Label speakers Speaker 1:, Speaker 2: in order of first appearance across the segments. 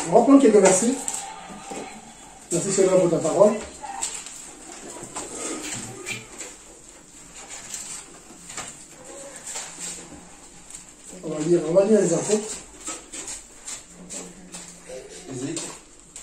Speaker 1: On va prendre quelques versets. Merci Seigneur pour ta parole. On va lire les apôtres.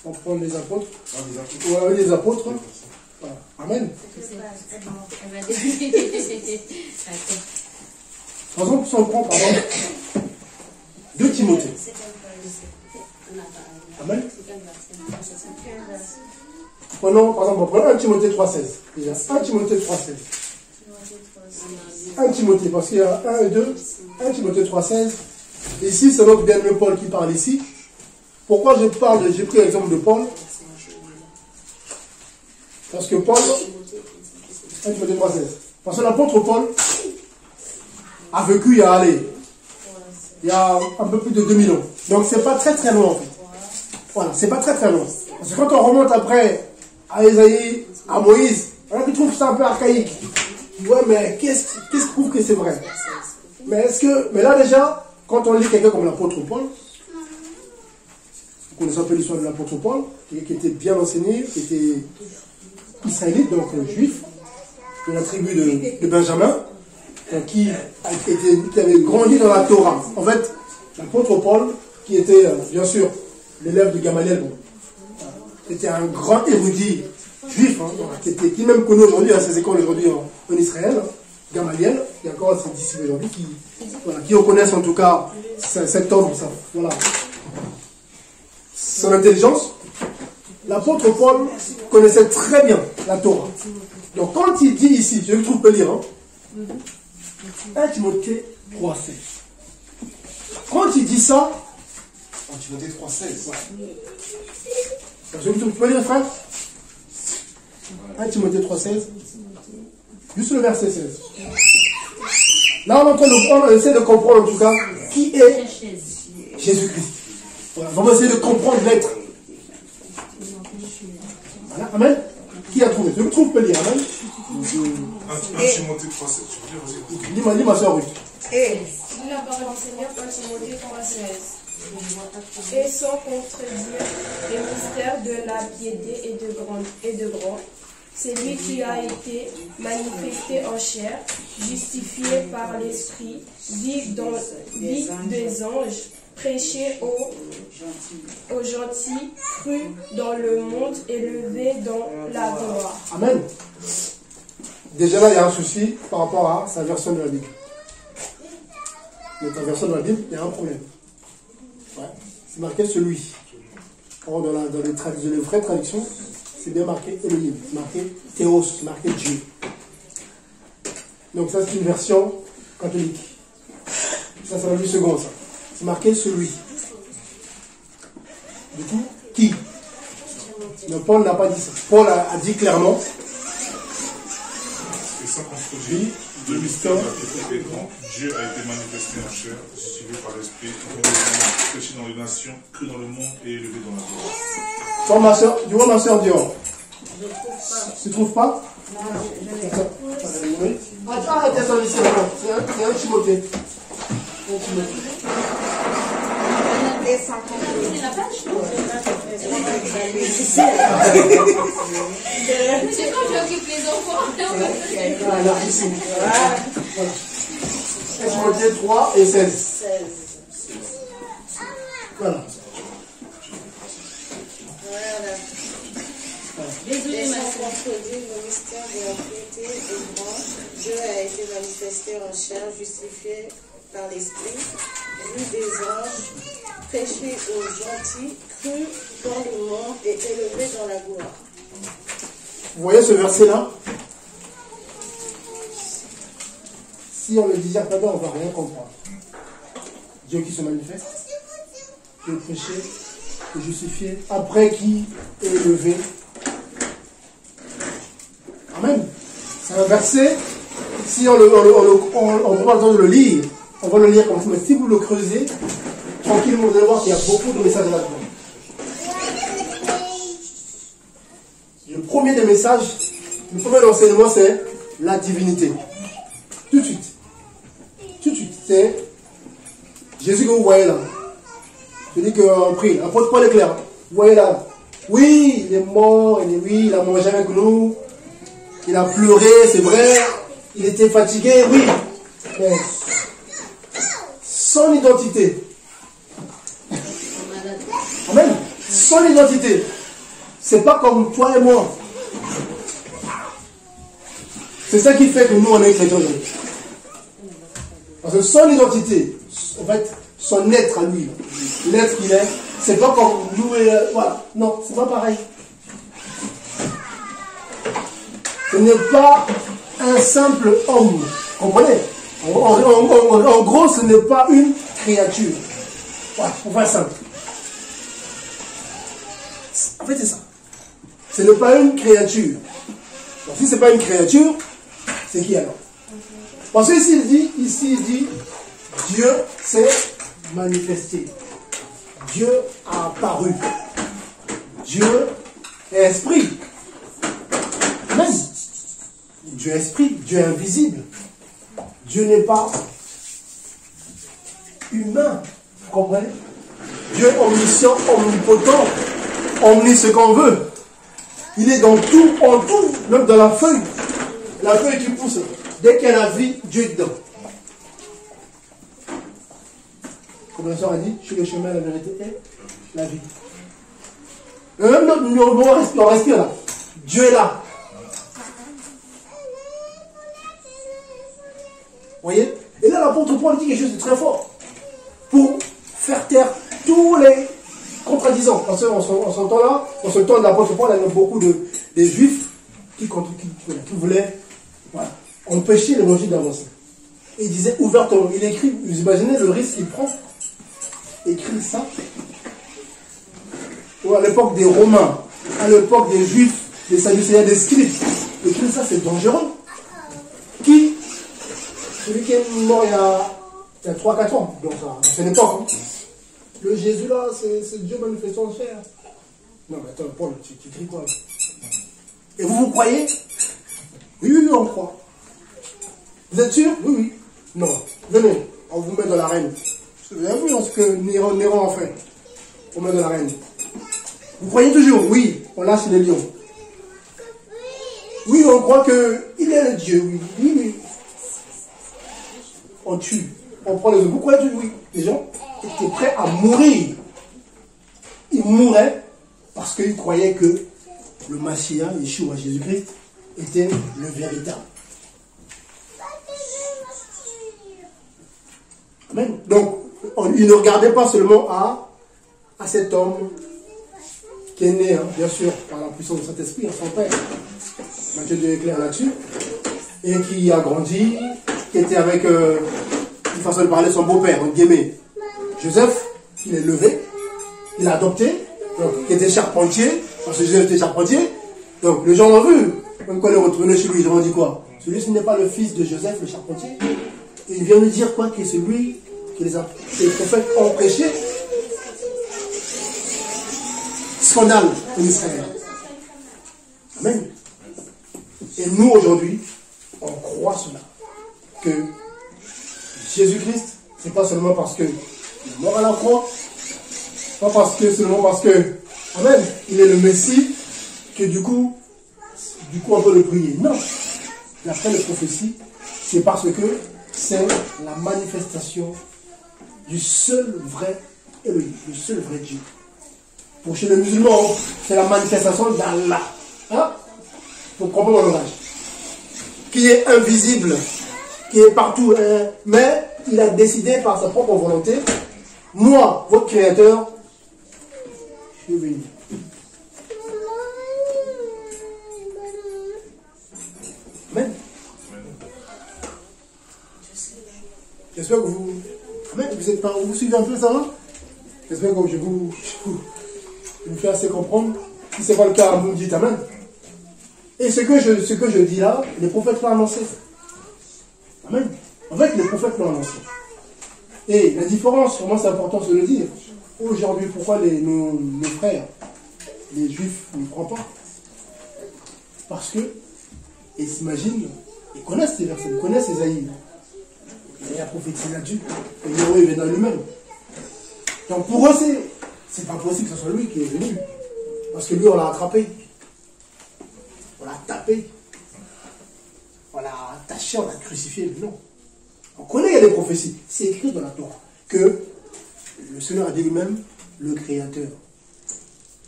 Speaker 1: On va prendre les apôtres. On va lire les apôtres. Voilà. Amen. De toute façon, si on prend, pardon, 2 Timothée. Amen. Prenons, par exemple, on prend 1 Timothée 3,16. Déjà, 1 Timothée 3,16. 1 Timothée, parce qu'il y a 1 et 2. 1 Timothée 3,16. Ici, c'est notre bien-aimé Paul qui parle ici. Pourquoi j'ai pris l'exemple de Paul? Parce que Paul, 1 Timothée 3,16. Parce que l'apôtre Paul a vécu il y a un peu plus de 2000 ans. Donc c'est pas très loin en fait. Voilà, c'est pas très loin. Parce que quand on remonte après à Isaïe, à Moïse, on trouve ça un peu archaïque. Ouais, mais qu'est-ce qui prouve que c'est vrai? Mais là déjà, quand on lit quelqu'un comme l'apôtre Paul, vous connaissez un peu l'histoire de l'apôtre Paul, qui était bien enseigné, qui était israélite, donc juif, de la tribu de Benjamin, qui avait grandi dans la Torah. En fait, l'apôtre Paul, qui était bien sûr l'élève de Gamaliel, était un grand érudit juif, qui est même connu aujourd'hui à ses écoles aujourd'hui en Israël, Gamaliel, il y a encore ses disciples aujourd'hui qui reconnaissent en tout cas cet homme, voilà, son intelligence. L'apôtre Paul connaissait très bien la Torah. Donc quand il dit ici, je trouve peut lire, 1 Timothée 3,16. Quand il dit ça,
Speaker 2: 1 Timothée 3,16.
Speaker 1: Je peux lire, frère? 1 Timothée 3,16. Juste le verset 16. Là, on essaie de comprendre en tout cas qui est Jésus-Christ. Voilà, on va essayer de comprendre l'être. Voilà, amen. Qui a trouvé? Je le trouve, peut lire, amen.
Speaker 2: 1 Timothée 3,16.
Speaker 1: Lis ma soeur Ruth.
Speaker 3: Et la parole du Seigneur, 1 Timothée 3,16. Et sans contredire les mystères de la piété et de grand, c'est lui qui a été manifesté en chair, justifié par l'Esprit, dit des anges, prêché aux gentils, cru dans le monde, élevé dans la gloire.
Speaker 1: Amen. Déjà là, il y a un souci par rapport à sa version de la Bible. Donc la version de la Bible, il y a un problème. Ouais. C'est marqué celui. Or, dans les vraies traductions, c'est bien marqué Elohim, c'est marqué Théos, c'est marqué Dieu. Donc ça, c'est une version catholique. Ça, c'est la vue seconde, ça. C'est marqué celui. Du coup, qui? Donc Paul n'a pas dit ça. Paul a dit clairement.
Speaker 2: Et sans contredire, le mystère de la piété est grand. Dieu a été manifesté en chair, justifié par l'Esprit, prêché dans les nations, cru dans le monde et élevé dans la gloire.
Speaker 1: Bon, ma soeur, tu vois ma soeur Dior. Tu trouves pas? Non, oui. Attends, arrêtez ça ici. C'est un Timothée.
Speaker 4: C'est la page? C'est quand j'occupe les enfants.
Speaker 1: Voilà, ici. Timothée 3 et 16. Voilà.
Speaker 4: Désolé, ma soeur.
Speaker 5: Le mystère de la piété est grand. Dieu a été manifesté en chair, justifié par l'Esprit, vu des anges, prêché aux gentils, cru dans le monde et élevé dans la gloire.
Speaker 1: Vous voyez ce verset-là? Si on le disait après, on ne va rien comprendre. Dieu qui se manifeste, qui est prêché, qui est justifié, après qui est élevé. Amen. C'est un verset, si on prend le temps de le lire, on va le lire comme ça, mais si vous le creusez, tranquillement, vous allez voir qu'il y a beaucoup de messages là-dedans. Le premier des messages, le premier enseignement, c'est la divinité. Tout de suite, c'est Jésus que vous voyez là. Je dis qu'on prie. L'apôtre Paul est clair. Vous voyez là. Oui, il est mort, oui, il a mangé avec nous. Il a pleuré, c'est vrai. Il était fatigué, oui. Mais son identité. Amen. Son identité. C'est pas comme toi et moi. C'est ça qui fait que nous, on est chrétiens aujourd'hui. Parce que son identité, en fait, son être à lui, l'être qu'il est, c'est pas comme nous et... voilà. Non, c'est pas pareil. Ce n'est pas un simple homme. Comprenez? En gros, ce n'est pas une créature. Voilà, pour faire simple. En fait, c'est ça. Ce n'est pas une créature. Donc, si ce n'est pas une créature, c'est qui alors? Parce que ici, il dit, Dieu s'est manifesté. Dieu a apparu. Dieu est esprit. Amen. Dieu est esprit. Dieu est invisible. Dieu n'est pas humain. Vous comprenez? Dieu est omniscient, omnipotent, omni ce qu'on veut. Il est dans tout, en tout, même dans la feuille. La feuille qui pousse, dès qu'il y a la vie, Dieu est dedans. Comme la soeur a dit, je suis le chemin, la vérité et la vie. Et même on respire là. Dieu est là. Vous voyez? Et là, l'apôtre Paul dit quelque chose de très fort. Pour faire taire tous les contradisants. Parce qu'en ce temps-là, en ce temps de l'apôtre Paul, il y avait beaucoup de juifs qui voulaient empêcher l'évangile d'avancer. Il disait ouvertement, il écrit, vous imaginez le risque qu'il prend? Écrit ça. Ou à l'époque des Romains, à l'époque des Juifs, des Sadducéens, des scribes. Écrit ça, c'est dangereux. Qui? Celui qui est mort il y a 3-4 ans, donc à cette époque. Hein. Le Jésus là, c'est Dieu manifesté en chair. Non mais attends, Paul, tu cries quoi? Et vous croyez? Oui, on croit. Vous êtes sûr? Oui. Non. Venez, on vous met dans l'arène. Vous avez vu ce que Néron a fait? On met dans l'arène. Vous croyez toujours? Oui, on lâche les lions. Oui, on croit qu'il est le Dieu, oui. On tue, on prend les hommes. Vous croyez toujours? Oui. Les gens étaient prêts à mourir. Ils mouraient parce qu'ils croyaient que le Messie, Yeshua, Jésus-Christ, était le véritable. Amen. Donc, il ne regardait pas seulement à cet homme qui est né, bien sûr, par la puissance de Saint-Esprit, son père. Matthieu 2 est clair là-dessus. Et qui a grandi, qui était avec, une façon de parler, son beau-père, entre guillemets, Joseph, qu'il est levé, il a adopté, donc, qui était charpentier, parce que Joseph était charpentier. Donc, les gens l'ont vu. Même quand il est retourné chez lui, ils ont dit quoi? Celui-ci n'est pas le fils de Joseph, le charpentier. Et il vient nous dire quoi? Que c'est lui que les prophètes ont prêché. Scandale en Israël. Amen. Et nous, aujourd'hui, on croit cela. Que Jésus-Christ, c'est pas seulement parce qu'il est mort à la croix, pas seulement parce que, amen, il est le Messie, que du coup, on peut le prier. Non. D'après les prophéties, c'est parce que c'est la manifestation du seul vrai Elohim, le seul vrai Dieu. Pour chez les musulmans, c'est la manifestation d'Allah. Hein? Pour comprendre mon langage. Qui est invisible, qui est partout, mais il a décidé par sa propre volonté, moi, votre créateur, je suis venu. Amen. J'espère que vous... Amen. Vous suivez un peu ça, hein? J'espère que je vous fais assez comprendre. Si ce n'est pas le cas, vous me dites Amen. Et ce que je dis là, les prophètes l'ont annoncé. Amen. En fait, les prophètes l'ont annoncé. Et la différence, pour moi c'est important de le dire. Aujourd'hui, pourquoi nos frères, les juifs, ne croient pas? Parce que, ils s'imaginent, ils connaissent ces versets, ils connaissent Isaïe. Il y a prophétisé là-dessus. Et Yahweh vient dans lui-même. Donc pour eux, c'est pas possible que ce soit lui qui est venu. Parce que lui, on l'a attrapé. On l'a tapé. On l'a attaché, on l'a crucifié. Non. On connaît, il y a des prophéties. C'est écrit dans la Torah que le Seigneur a dit lui-même, le Créateur.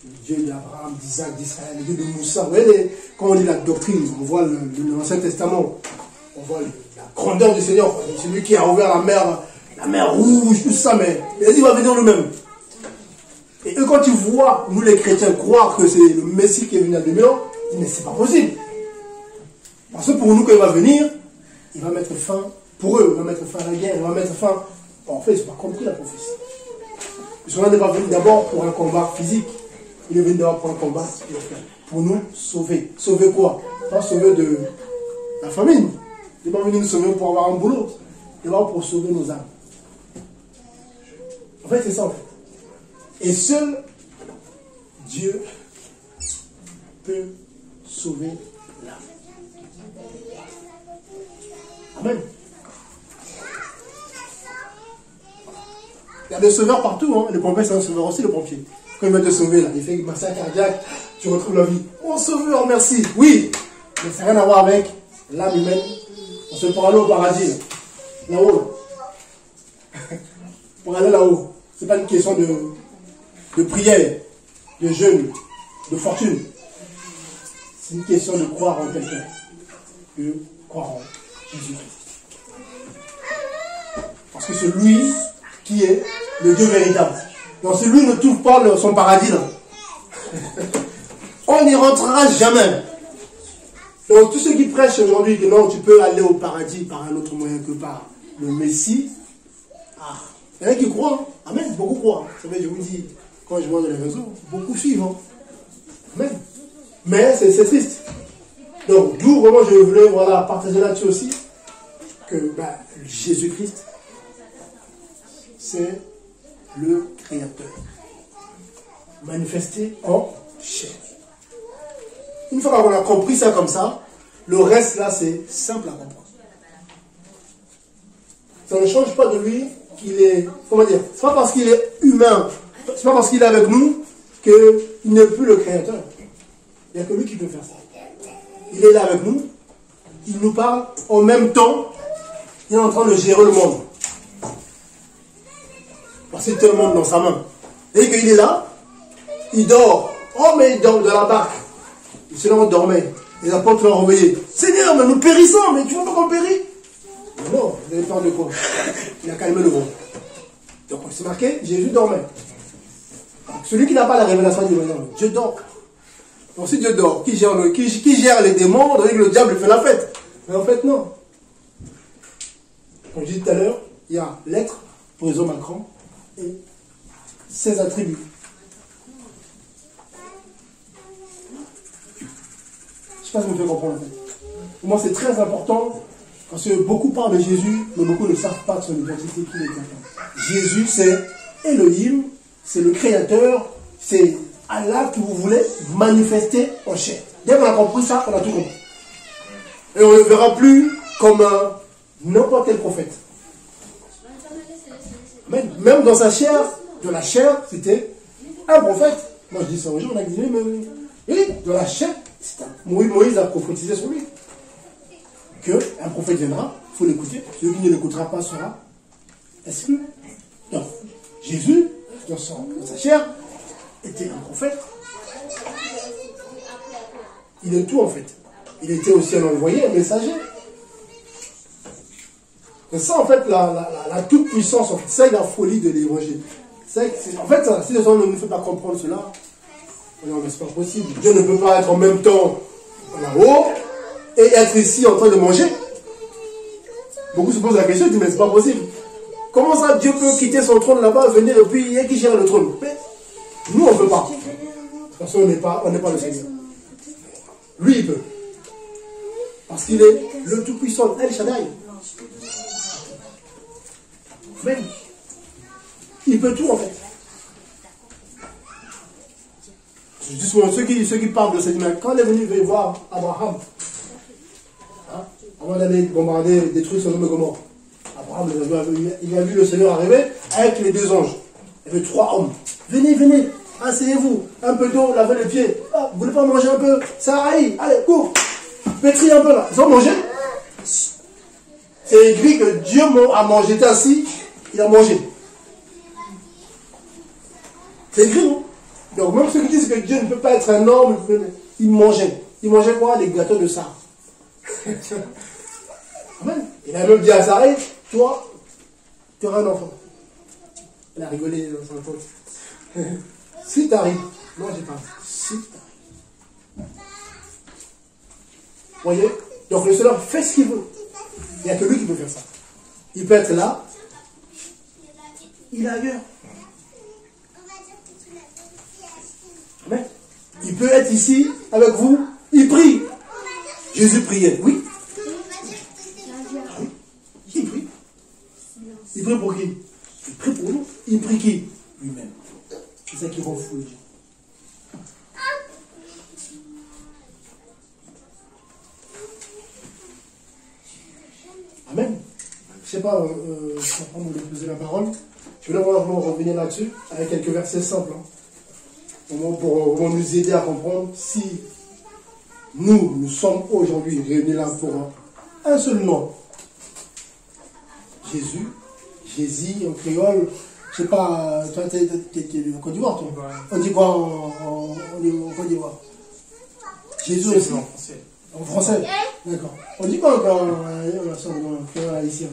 Speaker 1: Le Dieu d'Abraham, d'Isaac, d'Israël, le Dieu de Moussa. Vous voyez, quand on lit la doctrine, on voit l'Ancien Testament, on voit la grandeur du Seigneur. C'est lui qui a ouvert la mer rouge, tout ça, mais il a dit, il va venir lui-même. Et eux, quand ils voient, nous les chrétiens, croire que c'est le Messie qui est venu à 2000 ans, ils disent, mais c'est pas possible. Parce que pour nous, quand il va venir, il va mettre fin, pour eux, il va mettre fin à la guerre, il va mettre fin. En fait, ils n'ont pas compris la prophétie. Le Seigneur n'est pas venu d'abord pour un combat physique. Il est venu d'abord pour un combat spirituel. Pour nous sauver. Sauver quoi? Pas sauver de la famine. Il n'est pas venu nous sauver pour avoir un boulot. Il est d'abord pour sauver nos âmes. En fait, c'est ça en fait. Et seul Dieu peut sauver l'âme. Amen. Il y a des sauveurs partout, hein. Le pompier, c'est un sauveur aussi, le pompier. Quand il va te sauver, là, il fait une massacre cardiaque, tu retrouves la vie. Oh, sauveur, merci. Oui, mais ça n'a rien à voir avec l'âme humaine. On se prend aller au paradis, là-haut. Pour aller là-haut. Ce n'est pas une question de prière, de jeûne, de fortune. C'est une question de croire en quelqu'un. De croire en Jésus-Christ. Parce que c'est lui qui est le Dieu véritable. Donc celui ne trouve pas son paradis là. On n'y rentrera jamais. Donc tous ceux qui prêchent aujourd'hui que non, tu peux aller au paradis par un autre moyen que par le Messie. Ah, il y en a qui croient. Amen, beaucoup croient. Vous savez, je vous dis, quand je vois dans les réseaux, beaucoup suivent. Hein. Amen. Mais c'est triste. Donc d'où vraiment je voulais partager là-dessus aussi que Jésus-Christ, c'est le Créateur, manifesté en chair. Une fois qu'on a compris ça comme ça, le reste là c'est simple à comprendre. Ça ne change pas de lui qu'il est, comment dire, c'est pas parce qu'il est humain, c'est pas parce qu'il est avec nous qu'il n'est plus le Créateur. Il n'y a que lui qui peut faire ça. Il est là avec nous, il nous parle, en même temps, il est en train de gérer le monde. Parce qu'il a tout le monde dans sa main. Et qu'il est là, il dort. Oh, mais il dort dans la barque. Le Seigneur dormait. Les apôtres l'ont réveillé. Seigneur, mais nous périssons, mais tu vois pas qu'on périt? Non, vous avez peur de quoi? Il a calmé le vent. Donc, c'est marqué, Jésus dormait. Donc, celui qui n'a pas la révélation du non, Dieu dort. Donc, si Dieu dort, qui gère les démons, on dirait que le diable fait la fête. Mais en fait, non. Comme je disais tout à l'heure, il y a l'être, président Macron, et ses attributs. Je ne sais pas si vous me faites comprendre en fait. Pour moi c'est très important parce que beaucoup parlent de Jésus, mais beaucoup ne savent pas de son identité qu'il est. Jésus c'est Elohim, c'est le Créateur, c'est Allah que vous voulez manifester en chair. Dès qu'on a compris ça, on a tout compris. Et on ne le verra plus comme n'importe quel prophète. Même dans sa chair, de la chair, c'était un prophète. Moi je dis ça aux gens, on a dit, mais oui. Et dans la chair, Moïse a prophétisé sur lui. Qu'un prophète viendra, il faut l'écouter. Celui qui ne l'écoutera pas sera exclu. Donc, Jésus, dans sa chair, était un prophète. Il est tout en fait. Il était aussi un envoyé, un messager. C'est ça en fait la toute puissance, en fait. C'est la folie de l'évangile. En fait, si les gens ne nous font pas comprendre cela, non mais c'est pas possible. Dieu ne peut pas être en même temps là-haut et être ici en train de manger. Beaucoup se posent la question, ils disent mais c'est pas possible. Comment ça Dieu peut quitter son trône là-bas, venir et puis il y a qui gère le trône? Mais nous on ne peut pas. Parce qu'on n'est pas le Seigneur. Lui il peut. Parce qu'il est le tout-puissant, El Shaddai. Même. Il peut tout en fait. Je dis souvent, ceux qui parlent de cette image, quand il est venu voir Abraham, hein, avant d'aller bombarder, détruire Sodome et Gomorrhe, Abraham, il a vu le Seigneur arriver avec les deux anges. Il y avait 3 hommes. Venez, venez, asseyez-vous. Un peu d'eau, lavez les pieds. Ah, vous voulez pas manger un peu? Ça aille, allez, cours. Pétris un peu là. Ils ont mangé. C'est écrit que Dieu a mangé. Il était assis, il a mangé. C'est écrit, non? Donc même ceux qui disent que Dieu ne peut pas être un homme, il mangeait. Il mangeait quoi? Les gâteaux de Sarah. Amen. Il a même dit à Sarah, toi, tu auras un enfant. Elle a rigolé dans son compte. Si t'arrives, moi j'ai pas. Si t'arrives. Vous voyez? Donc le Seigneur fait ce qu'il veut. Il n'y a que lui qui peut faire ça. Il peut être là, il est ailleurs. Amen. Il peut être ici avec vous, il prie. Jésus priait, oui. Oui. Il prie. Il prie pour qui? Il prie pour nous. Il prie qui? Lui-même. C'est ça qui rend fou les gens. Amen. Je ne sais pas, je vais prendre de poser la parole. Je voulais vraiment revenir là-dessus avec quelques versets simples. Pour nous aider à comprendre si nous sommes aujourd'hui réunis là pour un seul nom. Jésus, Jésus en créole, je sais pas, toi tu es en Côte d'Ivoire, toi. On dit quoi en Côte d'Ivoire? Jésus aussi. En français. D'accord. On dit quoi quand on a son créole haïtien?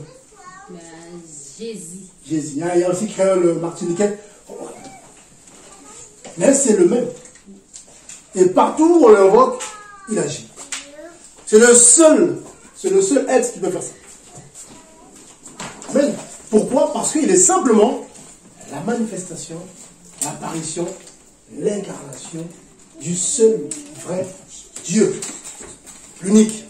Speaker 4: Jésus.
Speaker 1: Jésus. Il y a aussi créole martiniquais. Mais c'est le même. Et partout où on l'invoque, il agit. C'est le seul être qui peut faire ça. Amen. Pourquoi? Parce qu'il est simplement la manifestation, l'apparition, l'incarnation du seul vrai Dieu. L'unique.